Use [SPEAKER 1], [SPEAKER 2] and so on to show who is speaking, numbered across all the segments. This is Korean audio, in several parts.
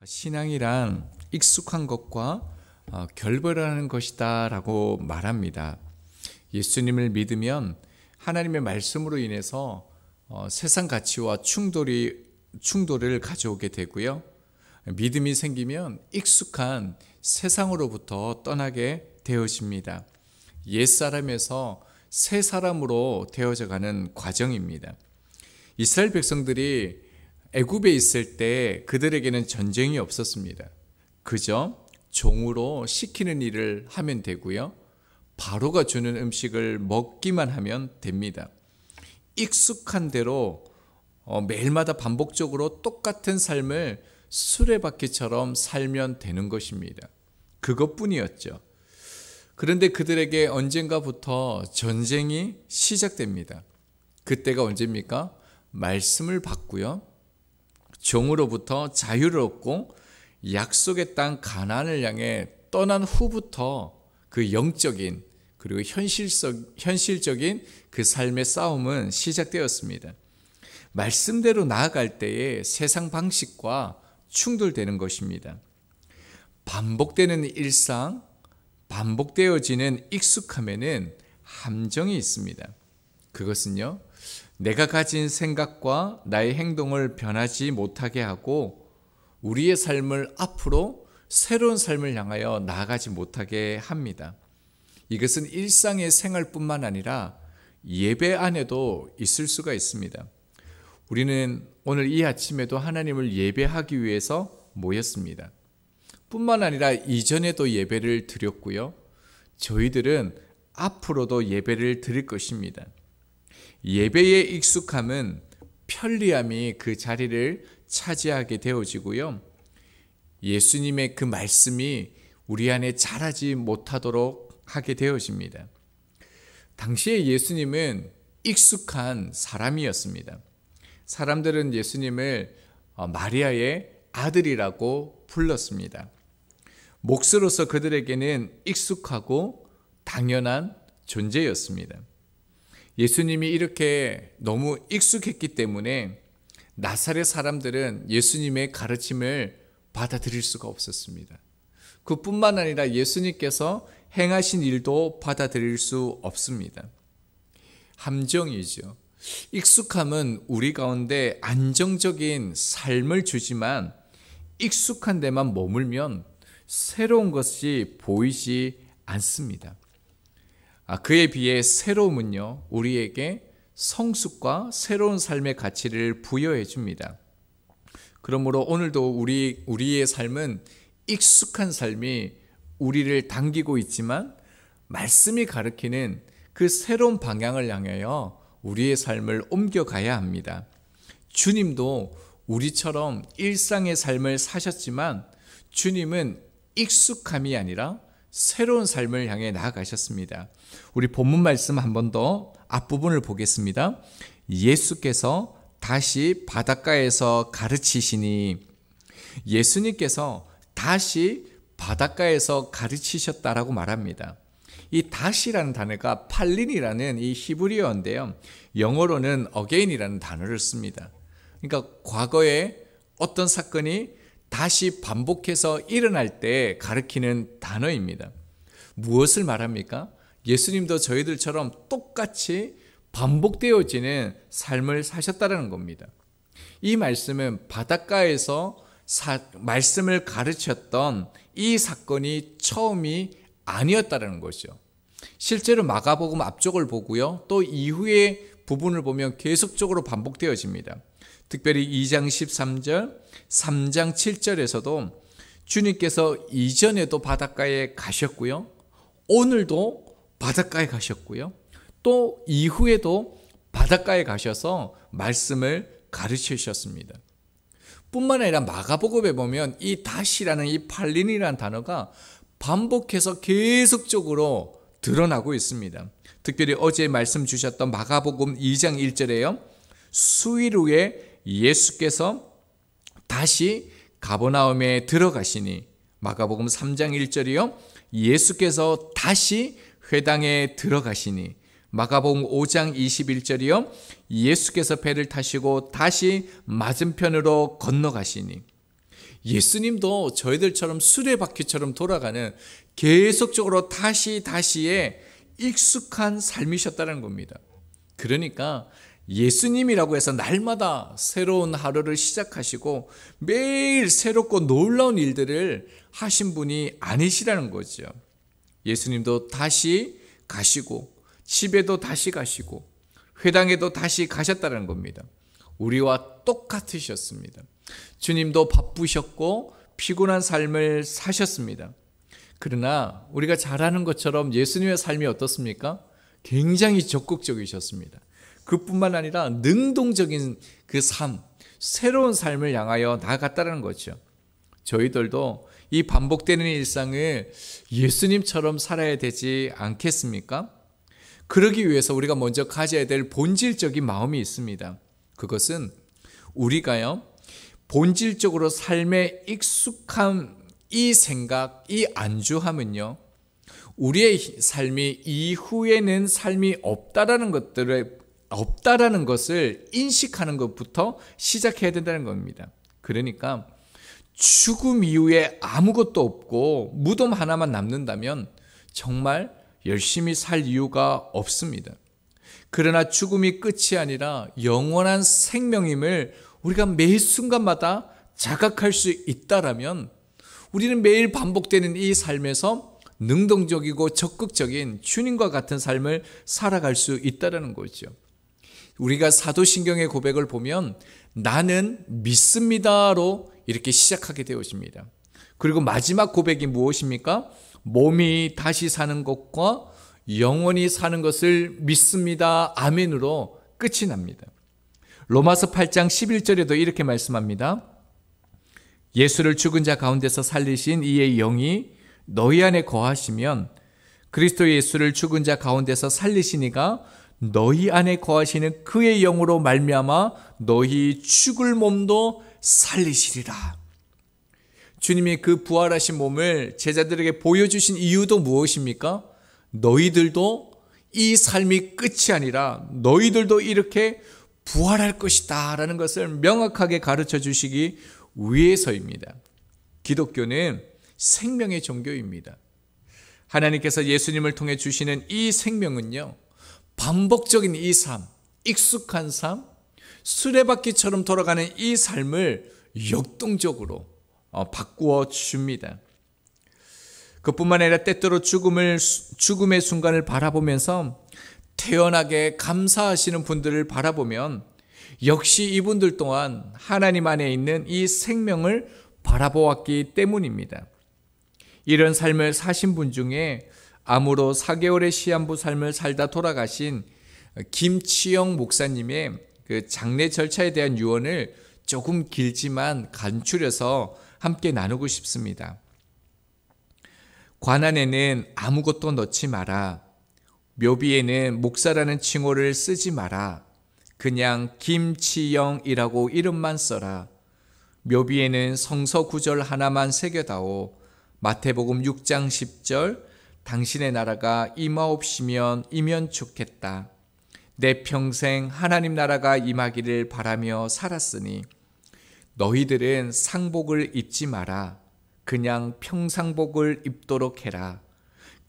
[SPEAKER 1] 신앙이란 익숙한 것과 결별하는 것이다 라고 말합니다. 예수님을 믿으면 하나님의 말씀으로 인해서 세상 가치와 충돌을 가져오게 되고요. 믿음이 생기면 익숙한 세상으로부터 떠나게 되어집니다. 옛사람에서 새 사람으로 되어져 가는 과정입니다. 이스라엘 백성들이 애굽에 있을 때 그들에게는 전쟁이 없었습니다. 그저 종으로 시키는 일을 하면 되고요. 바로가 주는 음식을 먹기만 하면 됩니다. 익숙한 대로 매일마다 반복적으로 똑같은 삶을 수레바퀴처럼 살면 되는 것입니다. 그것뿐이었죠. 그런데 그들에게 언젠가부터 전쟁이 시작됩니다. 그때가 언제입니까? 말씀을 받고요. 종으로부터 자유를 얻고 약속의 땅 가나안을 향해 떠난 후부터 그 영적인 그리고 현실적인 그 삶의 싸움은 시작되었습니다. 말씀대로 나아갈 때에 세상 방식과 충돌되는 것입니다. 반복되는 일상, 반복되어지는 익숙함에는 함정이 있습니다. 그것은요, 내가 가진 생각과 나의 행동을 변하지 못하게 하고 우리의 삶을 앞으로 새로운 삶을 향하여 나아가지 못하게 합니다. 이것은 일상의 생활뿐만 아니라 예배 안에도 있을 수가 있습니다. 우리는 오늘 이 아침에도 하나님을 예배하기 위해서 모였습니다. 뿐만 아니라 이전에도 예배를 드렸고요. 저희들은 앞으로도 예배를 드릴 것입니다. 예배의 익숙함은 편리함이 그 자리를 차지하게 되어지고요. 예수님의 그 말씀이 우리 안에 자라지 못하도록 하게 되어집니다. 당시에 예수님은 익숙한 사람이었습니다. 사람들은 예수님을 마리아의 아들이라고 불렀습니다. 몫으로서 그들에게는 익숙하고 당연한 존재였습니다. 예수님이 이렇게 너무 익숙했기 때문에 나사렛 사람들은 예수님의 가르침을 받아들일 수가 없었습니다. 그뿐만 아니라 예수님께서 행하신 일도 받아들일 수 없습니다. 함정이죠. 익숙함은 우리 가운데 안정적인 삶을 주지만 익숙한 데만 머물면 새로운 것이 보이지 않습니다. 그에 비해 새로움은요, 우리에게 성숙과 새로운 삶의 가치를 부여해 줍니다. 그러므로 오늘도 우리의 삶은 익숙한 삶이 우리를 당기고 있지만 말씀이 가르치는 그 새로운 방향을 향하여 우리의 삶을 옮겨가야 합니다. 주님도 우리처럼 일상의 삶을 사셨지만 주님은 익숙함이 아니라 새로운 삶을 향해 나아가셨습니다. 우리 본문 말씀 한 번 더 앞부분을 보겠습니다. 예수께서 다시 바닷가에서 가르치시니, 예수님께서 다시 바닷가에서 가르치셨다라고 말합니다. 이 다시라는 단어가 팔린이라는 이 히브리어인데요. 영어로는 again이라는 단어를 씁니다. 그러니까 과거에 어떤 사건이 다시 반복해서 일어날 때 가르치는 단어입니다. 무엇을 말합니까? 예수님도 저희들처럼 똑같이 반복되어지는 삶을 사셨다는 겁니다. 이 말씀은 바닷가에서 말씀을 가르쳤던 이 사건이 처음이 아니었다는 것이죠. 실제로 마가복음 앞쪽을 보고요, 또 이후의 부분을 보면 계속적으로 반복되어집니다. 특별히 2장 13절, 3장 7절에서도 주님께서 이전에도 바닷가에 가셨고요, 오늘도 바닷가에 가셨고요, 또 이후에도 바닷가에 가셔서 말씀을 가르치셨습니다. 뿐만 아니라 마가복음에 보면 이 다시라는 이 팔린이라는 단어가 반복해서 계속적으로 드러나고 있습니다. 특별히 어제 말씀 주셨던 마가복음 2장 1절에요. 수일 후에 예수께서 다시 가버나움에 들어가시니, 마가복음 3장 1절이요. 예수께서 다시 회당에 들어가시니, 마가복음 5장 21절이요. 예수께서 배를 타시고 다시 맞은편으로 건너가시니, 예수님도 저희들처럼 수레바퀴처럼 돌아가는 계속적으로 다시의 익숙한 삶이셨다는 겁니다. 그러니까 예수님이라고 해서 날마다 새로운 하루를 시작하시고 매일 새롭고 놀라운 일들을 하신 분이 아니시라는 거죠. 예수님도 다시 가시고 집에도 다시 가시고 회당에도 다시 가셨다는 겁니다. 우리와 똑같으셨습니다. 주님도 바쁘셨고 피곤한 삶을 사셨습니다. 그러나 우리가 잘 아는 것처럼 예수님의 삶이 어떻습니까? 굉장히 적극적이셨습니다. 그뿐만 아니라 능동적인 그 삶, 새로운 삶을 향하여 나아갔다는 거죠. 저희들도 이 반복되는 일상을 예수님처럼 살아야 되지 않겠습니까? 그러기 위해서 우리가 먼저 가져야 될 본질적인 마음이 있습니다. 그것은 우리가요, 본질적으로 삶에 익숙한 이 생각, 이 안주함은요, 우리의 삶이 이후에는 삶이 없다라는 것을 인식하는 것부터 시작해야 된다는 겁니다. 그러니까 죽음 이후에 아무것도 없고 무덤 하나만 남는다면 정말 열심히 살 이유가 없습니다. 그러나 죽음이 끝이 아니라 영원한 생명임을 우리가 매 순간마다 자각할 수 있다라면 우리는 매일 반복되는 이 삶에서 능동적이고 적극적인 주님과 같은 삶을 살아갈 수 있다는 거죠. 우리가 사도신경의 고백을 보면 나는 믿습니다로 이렇게 시작하게 되어집니다. 그리고 마지막 고백이 무엇입니까? 몸이 다시 사는 것과 영원히 사는 것을 믿습니다. 아멘으로 끝이 납니다. 로마서 8장 11절에도 이렇게 말씀합니다. 예수를 죽은 자 가운데서 살리신 이의 영이 너희 안에 거하시면 그리스도 예수를 죽은 자 가운데서 살리신 이가 너희 안에 거하시는 그의 영으로 말미암아 너희 죽을 몸도 살리시리라. 주님이 그 부활하신 몸을 제자들에게 보여주신 이유도 무엇입니까? 너희들도 이 삶이 끝이 아니라 너희들도 이렇게 부활할 것이다 라는 것을 명확하게 가르쳐 주시기 위해서입니다. 기독교는 생명의 종교입니다. 하나님께서 예수님을 통해 주시는 이 생명은요, 반복적인 이 삶, 익숙한 삶, 수레바퀴처럼 돌아가는 이 삶을 역동적으로 바꾸어 줍니다. 그뿐만 아니라 때때로 죽음의 순간을 바라보면서 태연하게 감사하시는 분들을 바라보면 역시 이분들 또한 하나님 안에 있는 이 생명을 바라보았기 때문입니다. 이런 삶을 사신 분 중에 암으로 4개월의 시한부 삶을 살다 돌아가신 김치영 목사님의 그 장례 절차에 대한 유언을 조금 길지만 간추려서 함께 나누고 싶습니다. 관안에는 아무것도 넣지 마라. 묘비에는 목사라는 칭호를 쓰지 마라. 그냥 김치영이라고 이름만 써라. 묘비에는 성서 구절 하나만 새겨다오. 마태복음 6장 10절 당신의 나라가 임하옵시면 이면 좋겠다. 내 평생 하나님 나라가 임하기를 바라며 살았으니 너희들은 상복을 입지 마라. 그냥 평상복을 입도록 해라.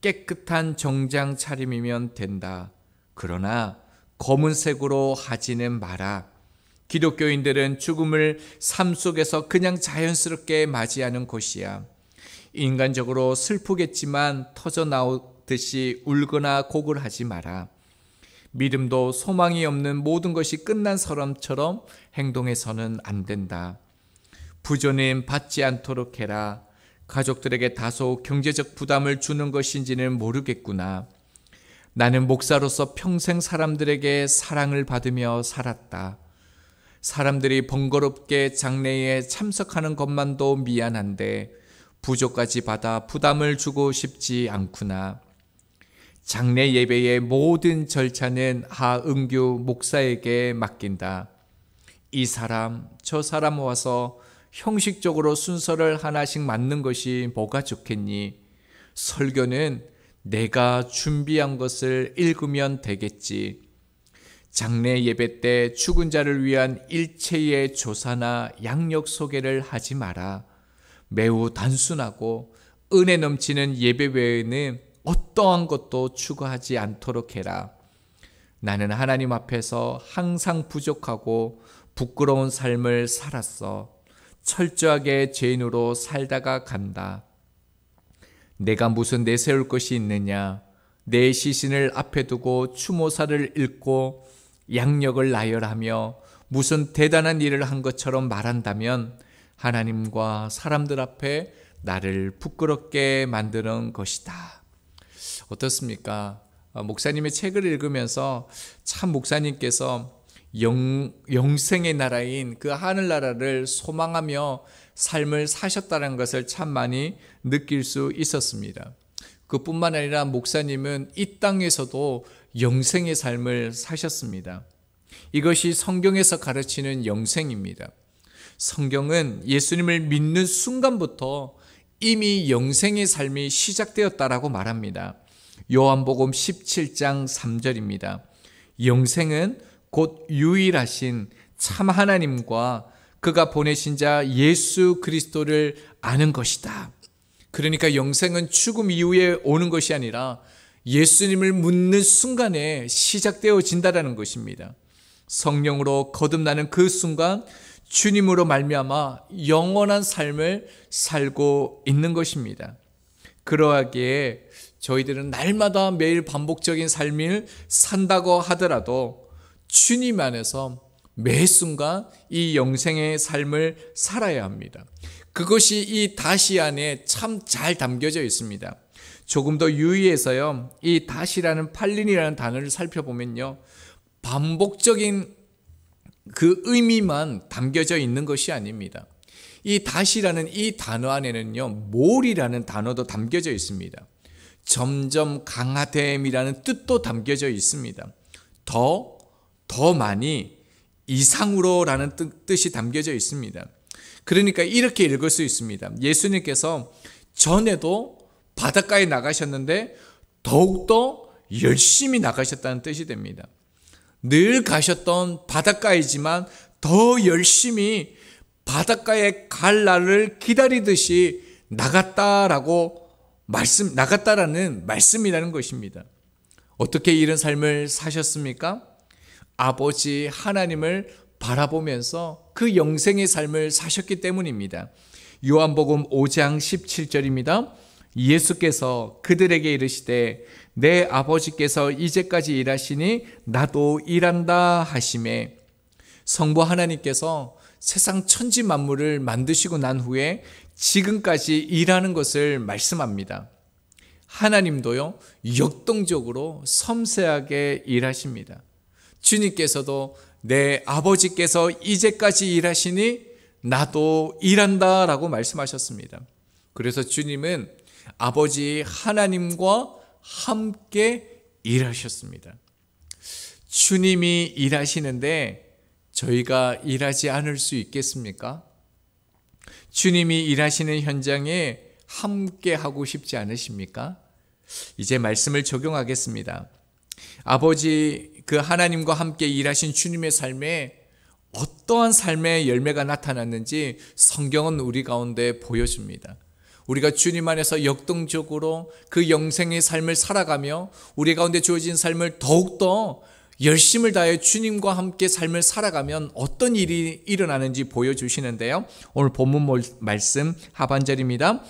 [SPEAKER 1] 깨끗한 정장 차림이면 된다. 그러나 검은색으로 하지는 마라. 기독교인들은 죽음을 삶 속에서 그냥 자연스럽게 맞이하는 곳이야. 인간적으로 슬프겠지만 터져 나오듯이 울거나 곡을 하지 마라. 믿음도 소망이 없는 모든 것이 끝난 사람처럼 행동해서는 안 된다. 부조는 받지 않도록 해라. 가족들에게 다소 경제적 부담을 주는 것인지는 모르겠구나. 나는 목사로서 평생 사람들에게 사랑을 받으며 살았다. 사람들이 번거롭게 장례에 참석하는 것만도 미안한데 부조까지 받아 부담을 주고 싶지 않구나. 장례 예배의 모든 절차는 하은규 목사에게 맡긴다. 이 사람 저 사람 와서 형식적으로 순서를 하나씩 맞는 것이 뭐가 좋겠니? 설교는 내가 준비한 것을 읽으면 되겠지. 장례 예배 때 죽은 자를 위한 일체의 조사나 양력 소개를 하지 마라. 매우 단순하고 은혜 넘치는 예배 외에는 어떠한 것도 추구하지 않도록 해라. 나는 하나님 앞에서 항상 부족하고 부끄러운 삶을 살았어. 철저하게 죄인으로 살다가 간다. 내가 무슨 내세울 것이 있느냐? 내 시신을 앞에 두고 추모사를 읽고 양력을 나열하며 무슨 대단한 일을 한 것처럼 말한다면 하나님과 사람들 앞에 나를 부끄럽게 만드는 것이다. 어떻습니까? 목사님의 책을 읽으면서 참 목사님께서 영생의 나라인 그 하늘나라를 소망하며 삶을 사셨다는 것을 참 많이 느낄 수 있었습니다. 그뿐만 아니라 목사님은 이 땅에서도 영생의 삶을 사셨습니다. 이것이 성경에서 가르치는 영생입니다. 성경은 예수님을 믿는 순간부터 이미 영생의 삶이 시작되었다라고 말합니다. 요한복음 17장 3절입니다. 영생은 곧 유일하신 참 하나님과 그가 보내신 자 예수 그리스도를 아는 것이다. 그러니까 영생은 죽음 이후에 오는 것이 아니라 예수님을 묻는 순간에 시작되어진다는 것입니다. 성령으로 거듭나는 그 순간 주님으로 말미암아 영원한 삶을 살고 있는 것입니다. 그러하기에 저희들은 날마다 매일 반복적인 삶을 산다고 하더라도 주님 안에서 매 순간 이 영생의 삶을 살아야 합니다. 그것이 이 다시 안에 참 잘 담겨져 있습니다. 조금 더 유의해서요, 이 다시라는 팔린이라는 단어를 살펴보면요, 반복적인 그 의미만 담겨져 있는 것이 아닙니다. 이 다시라는 이 단어 안에는요, 몰이라는 단어도 담겨져 있습니다. 점점 강화됨이라는 뜻도 담겨져 있습니다. 더 많이, 이상으로라는 뜻이 담겨져 있습니다. 그러니까 이렇게 읽을 수 있습니다. 예수님께서 전에도 바닷가에 나가셨는데 더욱더 열심히 나가셨다는 뜻이 됩니다. 늘 가셨던 바닷가이지만 더 열심히 바닷가에 갈 날을 기다리듯이 나갔다라는 말씀이라는 것입니다. 어떻게 이런 삶을 사셨습니까? 아버지 하나님을 바라보면서 그 영생의 삶을 사셨기 때문입니다. 요한복음 5장 17절입니다. 예수께서 그들에게 이르시되 내 아버지께서 이제까지 일하시니 나도 일한다 하시매, 성부 하나님께서 세상 천지 만물을 만드시고 난 후에 지금까지 일하는 것을 말씀합니다. 하나님도요, 역동적으로 섬세하게 일하십니다. 주님께서도 내 아버지께서 이제까지 일하시니 나도 일한다 라고 말씀하셨습니다. 그래서 주님은 아버지 하나님과 함께 일하셨습니다. 주님이 일하시는데 저희가 일하지 않을 수 있겠습니까? 주님이 일하시는 현장에 함께 하고 싶지 않으십니까? 이제 말씀을 적용하겠습니다. 아버지 그 하나님과 함께 일하신 주님의 삶에 어떠한 삶의 열매가 나타났는지 성경은 우리 가운데 보여줍니다. 우리가 주님 안에서 역동적으로 그 영생의 삶을 살아가며 우리 가운데 주어진 삶을 더욱더 열심을 다해 주님과 함께 삶을 살아가면 어떤 일이 일어나는지 보여주시는데요. 오늘 본문 말씀 하반절입니다.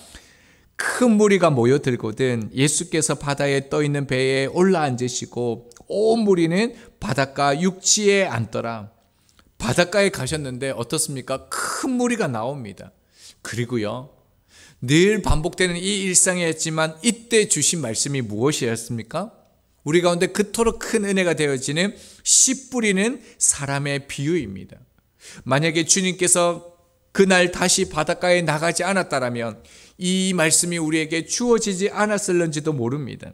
[SPEAKER 1] 큰 무리가 모여들거든 예수께서 바다에 떠있는 배에 올라앉으시고 온 무리는 바닷가 육지에 앉더라. 바닷가에 가셨는데 어떻습니까? 큰 무리가 나옵니다. 그리고요, 늘 반복되는 이 일상이었지만 이때 주신 말씀이 무엇이었습니까? 우리 가운데 그토록 큰 은혜가 되어지는 씨 뿌리는 사람의 비유입니다. 만약에 주님께서 그날 다시 바닷가에 나가지 않았다면 이 말씀이 우리에게 주어지지 않았을는지도 모릅니다.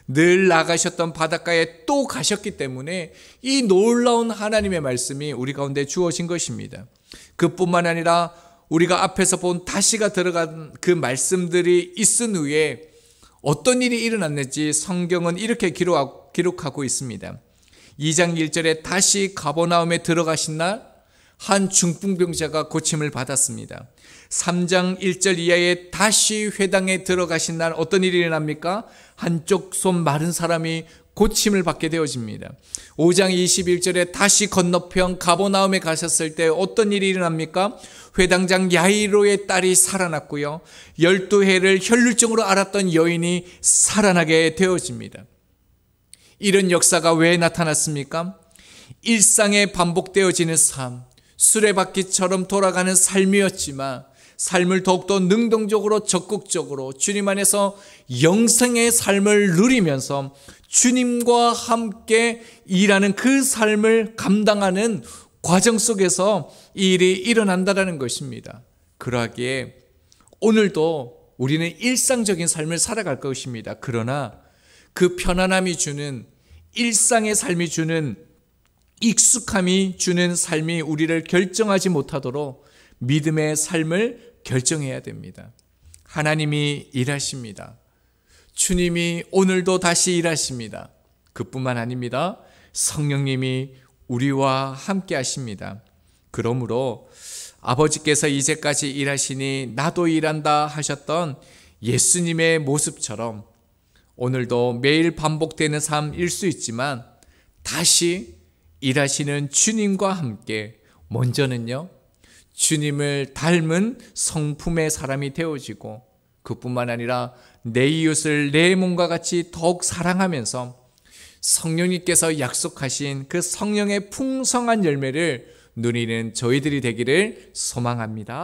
[SPEAKER 1] 늘 나가셨던 바닷가에 또 가셨기 때문에 이 놀라운 하나님의 말씀이 우리 가운데 주어진 것입니다. 그뿐만 아니라 우리가 앞에서 본 다시가 들어간 그 말씀들이 있은 후에 어떤 일이 일어났는지 성경은 이렇게 기록하고 있습니다. 2장 1절에 다시 가버나움에 들어가신 날 한 중풍병자가 고침을 받았습니다. 3장 1절 이하에 다시 회당에 들어가신 날 어떤 일이 일어납니까? 한쪽 손 마른 사람이 고침을 받게 되어집니다. 5장 21절에 다시 건너편 가버나움에 가셨을 때 어떤 일이 일어납니까? 회당장 야이로의 딸이 살아났고요. 12해를 혈루증으로 앓았던 여인이 살아나게 되어집니다. 이런 역사가 왜 나타났습니까? 일상에 반복되어지는 삶, 수레바퀴처럼 돌아가는 삶이었지만 삶을 더욱더 능동적으로 적극적으로 주님 안에서 영생의 삶을 누리면서 주님과 함께 일하는 그 삶을 감당하는 과정 속에서 이 일이 일어난다는 것입니다. 그러하기에 오늘도 우리는 일상적인 삶을 살아갈 것입니다. 그러나 그 편안함이 주는, 일상의 삶이 주는, 익숙함이 주는 삶이 우리를 결정하지 못하도록 믿음의 삶을 결정해야 됩니다. 하나님이 일하십니다. 주님이 오늘도 다시 일하십니다. 그뿐만 아닙니다. 성령님이 우리와 함께 하십니다. 그러므로 아버지께서 이제까지 일하시니 나도 일한다 하셨던 예수님의 모습처럼 오늘도 매일 반복되는 삶일 수 있지만 다시 일하시는 주님과 함께 먼저는요, 주님을 닮은 성품의 사람이 되어지고 그뿐만 아니라 내 이웃을 내 몸과 같이 더욱 사랑하면서 성령님께서 약속하신 그 성령의 풍성한 열매를 누리는 저희들이 되기를 소망합니다.